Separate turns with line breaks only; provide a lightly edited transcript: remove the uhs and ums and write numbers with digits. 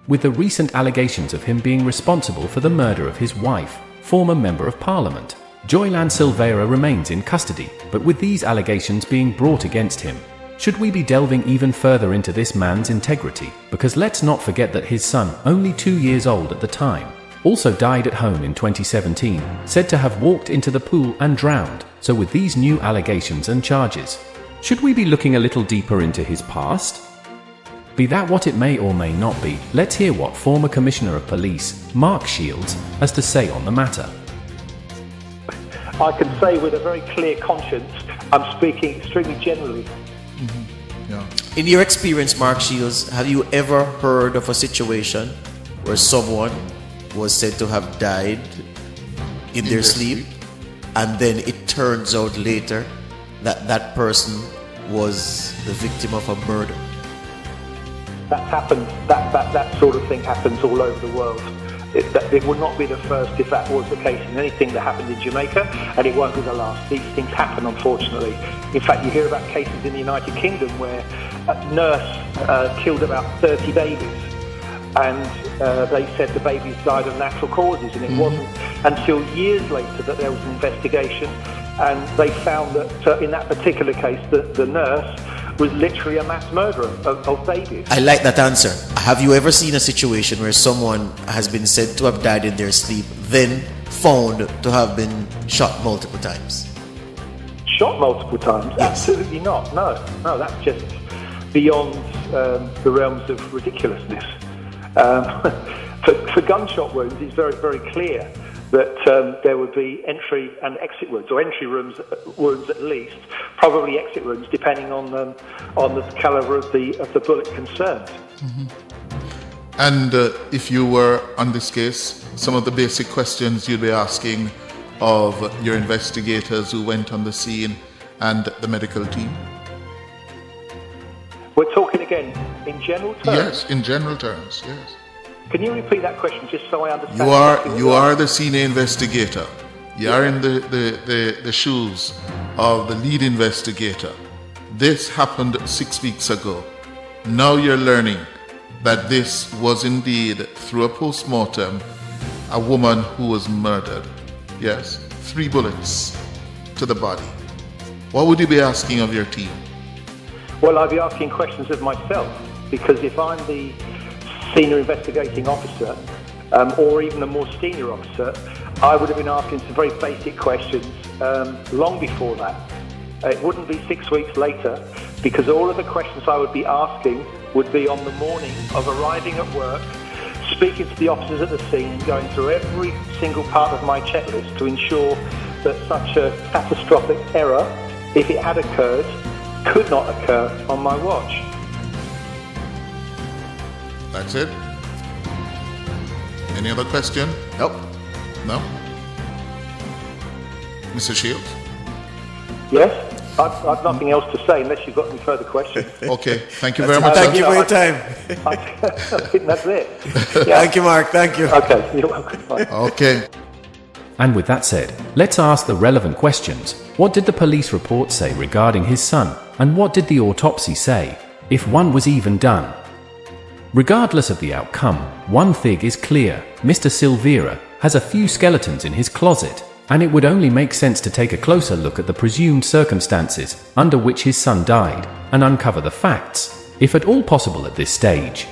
with the recent allegations of him being responsible for the murder of his wife, former Member of Parliament. Joylan Silvera remains in custody, but with these allegations being brought against him, should we be delving even further into this man's integrity? Because let's not forget that his son, only 2 years old at the time, also died at home in 2017, said to have walked into the pool and drowned. So with these new allegations and charges, should we be looking a little deeper into his past? Be that what it may or may not be, let's hear what former Commissioner of Police, Mark Shields, has to say on the matter.
I can say with a very clear conscience, I'm speaking extremely generally.
In your experience, Mark Shields, have you ever heard of a situation where someone was said to have died in their sleep, and then it turns out later that that person was the victim of a murder?
That happens, that sort of thing happens all over the world. It would not be the first if that was the case in anything that happened in Jamaica, and it won't be the last. These things happen, unfortunately. In fact, you hear about cases in the United Kingdom where a nurse killed about 30 babies, and they said the babies died of natural causes, and it wasn't until years later that there was an investigation, and they found that in that particular case, the nurse was literally a mass murderer of babies.
I like that answer. Have you ever seen a situation where someone has been said to have died in their sleep, then found to have been shot multiple times?
Shot multiple times?
Yes.
Absolutely not. No, that's just beyond the realms of ridiculousness. For gunshot wounds, it's very, very clear that there would be entry and exit wounds, or entry wounds at least, probably exit wounds, depending on the caliber of the bullet concerned.
And if you were on this case, some of the basic questions you'd be asking of your investigators who went on the scene and the medical team?
We're talking again in general terms?
Yes, in general terms, yes.
Can you repeat that question just so I understand?
You are the senior investigator. You are in the shoes of the lead investigator. This happened 6 weeks ago. Now you're learning that this was indeed, through a post-mortem, a woman who was murdered. Yes, 3 bullets to the body. What would you be asking of your team?
Well, I'd be asking questions of myself, because if I'm the senior investigating officer, or even a more senior officer, I would have been asking some very basic questions long before that. It wouldn't be 6 weeks later, because all of the questions I would be asking would be on the morning of arriving at work, speaking to the officers at the scene, going through every single part of my checklist to ensure that such a catastrophic error, if it had occurred, could not occur on my watch.
That's it? Any other question?
Nope.
No? Mr. Shields?
Yes? I've nothing else to say unless you've got any further questions.
Okay, thank you very much.
Thank you for your time.
I think that's it. Yeah.
Thank you, Mark. Thank you.
Okay, you're welcome. Bye.
Okay.
And with that said, let's ask the relevant questions. What did the police report say regarding his son? And what did the autopsy say, if one was even done? Regardless of the outcome, one thing is clear: Mr. Silvera has a few skeletons in his closet, and it would only make sense to take a closer look at the presumed circumstances under which his son died and uncover the facts, if at all possible at this stage.